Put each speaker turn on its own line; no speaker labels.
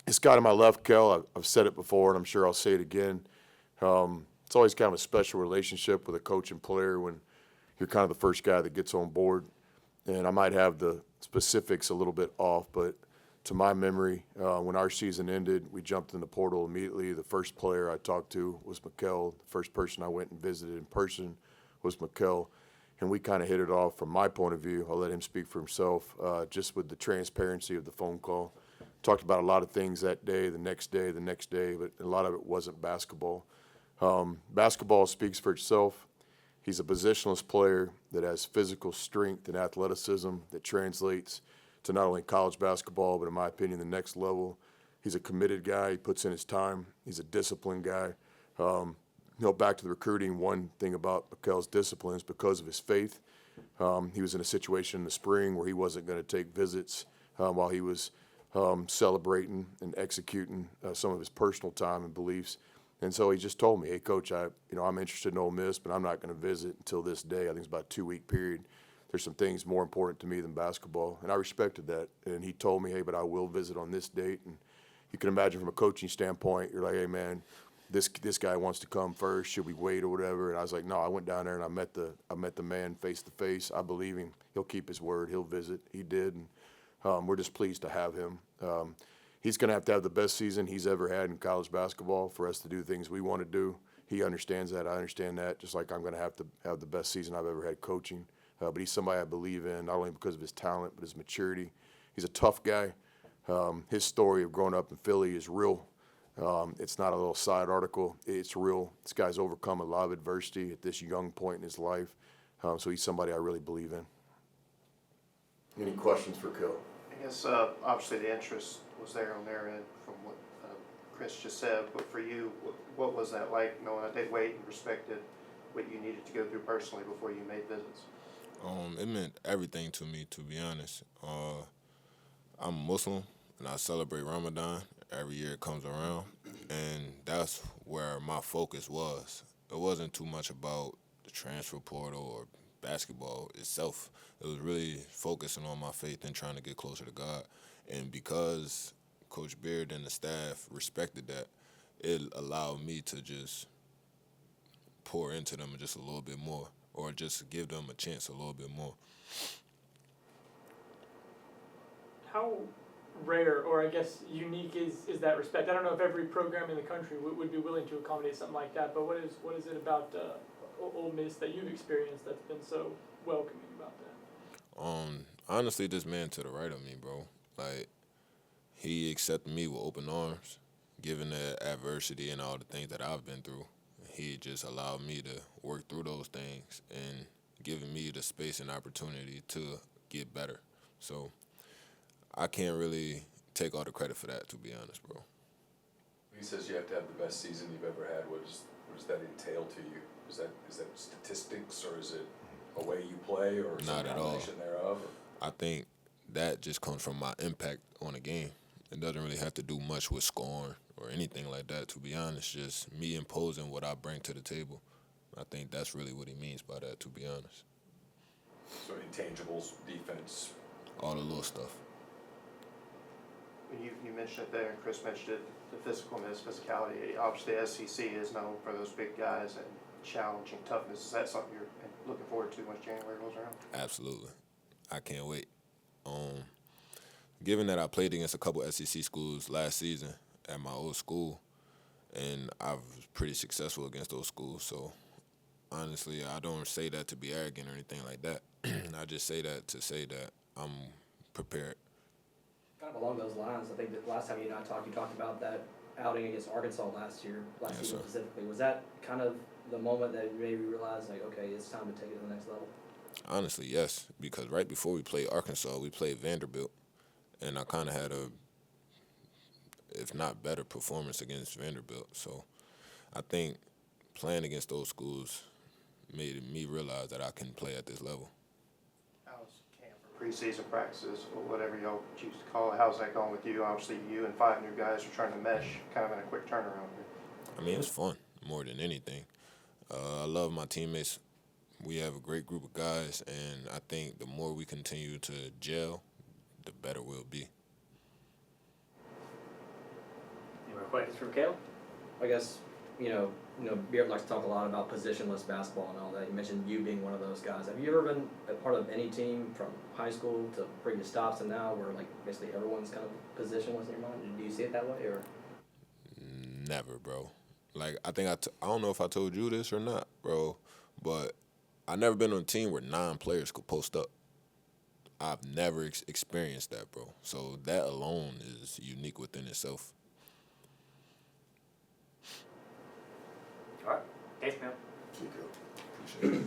This guy to my left, Kel, I've said it before, and I'm sure I'll say it again. It's always kind of a special relationship with a coach and player when you're kind of the first guy that gets on board. And I might have the specifics a little bit off, but to my memory, when our season ended, we jumped in the portal immediately. The first player I talked to was Mikeal. The first person I went and visited in person was Mikeal. And we kind of hit it off from my point of view. I'll let him speak for himself, just with the transparency of the phone call. Talked about a lot of things that day, the next day, but a lot of it wasn't basketball. Basketball speaks for itself. He's a positionless player that has physical strength and athleticism that translates to not only college basketball, but in my opinion, the next level. He's a committed guy. He puts in his time. He's a disciplined guy. Back to the recruiting, one thing about Mikeal's discipline is because of his faith. He was in a situation in the spring where he wasn't going to take visits while he was celebrating and executing some of his personal time and beliefs. And so he just told me, hey, Coach, I'm interested in Ole Miss, but I'm not going to visit until this day. I think it's about a 2-week period. There's some things more important to me than basketball. And I respected that. And he told me, hey, but I will visit on this date. And you can imagine from a coaching standpoint, you're like, hey, man, this guy wants to come first. Should we wait or whatever? And I was like, no, I went down there and I met the man face to face. I believe him. He'll keep his word. He'll visit. He did. And we're just pleased to have him. He's going to have the best season he's ever had in college basketball for us to do things we want to do. He understands that. I understand that, just like I'm going to have the best season I've ever had coaching. But he's somebody I believe in, not only because of his talent, but his maturity. He's a tough guy. His story of growing up in Philly is real. It's not a little side article. It's real. This guy's overcome a lot of adversity at this young point in his life. So he's somebody I really believe in. Any questions for Kel?
I guess obviously the interest was there on their end from what Chris just said, but for you, what was that like, knowing that they waited and respected what you needed to go through personally before you made visits?
It meant everything to me, to be honest. I'm Muslim, and I celebrate Ramadan every year it comes around, and that's where my focus was. It wasn't too much about the transfer portal or basketball itself. It was really focusing on my faith and trying to get closer to God. And because Coach Beard and the staff respected that, it allowed me to just pour into them just a little bit more, or just give them a chance a little bit more.
How rare, or I guess unique, is that respect? I don't know if every program in the country would be willing to accommodate something like that, but what is it about Ole Miss that you've experienced that's been so welcoming about that?
Honestly, this man to the right of me, bro, like, he accepted me with open arms, given the adversity and all the things that I've been through. He just allowed me to work through those things and giving me the space and opportunity to get better. So I can't really take all the credit for that, to be honest, bro.
He says you have to have the best season you've ever had. What does that entail to you? Is that statistics, or is it a way you play, or some combination thereof?
I think that just comes from my impact on a game. It doesn't really have to do much with scoring or anything like that, to be honest. Just me imposing what I bring to the table. I think that's really what he means by that, to be honest.
So intangibles, defense.
All the little stuff.
When you mentioned it there, and Chris mentioned it, the physicality. Obviously, SEC is known for those big guys and challenging toughness. Is that something you're looking forward to once January rolls around?
Absolutely. I can't wait. Given that I played against a couple SEC schools last season at my old school, and I was pretty successful against those schools, so honestly, I don't say that to be arrogant or anything like that. I just say that to say that I'm prepared.
Kind of along those lines, I think that last time you and I talked, you talked about that outing against Arkansas last season specifically. Was that kind of the moment that you maybe realized, like, okay, it's time to take it to the next level?
Honestly, yes, because right before we played Arkansas, we played Vanderbilt, and I kind of had a, if not better, performance against Vanderbilt. So I think playing against those schools made me realize that I can play at this level.
How's camp or preseason practices, or whatever y'all choose to call it, how's that going with you? Obviously, you and 5 new guys are trying to mesh kind of in a quick turnaround here.
I mean, it's fun more than anything. I love my teammates. We have a great group of guys, and I think the more we continue to gel, the better we'll be.
questions from Mikeal?
I guess, Beard likes to talk a lot about positionless basketball and all that. You mentioned you being one of those guys. Have you ever been a part of any team from high school to previous stops and now where like basically everyone's kind of positionless in your mind? Do you see it that way or?
Never, bro. Like, I think I don't know if I told you this or not, bro, but I never been on a team where 9 players could post up. I've never experienced that, bro. So that alone is unique within itself.
All right. Thanks, man.
Appreciate it.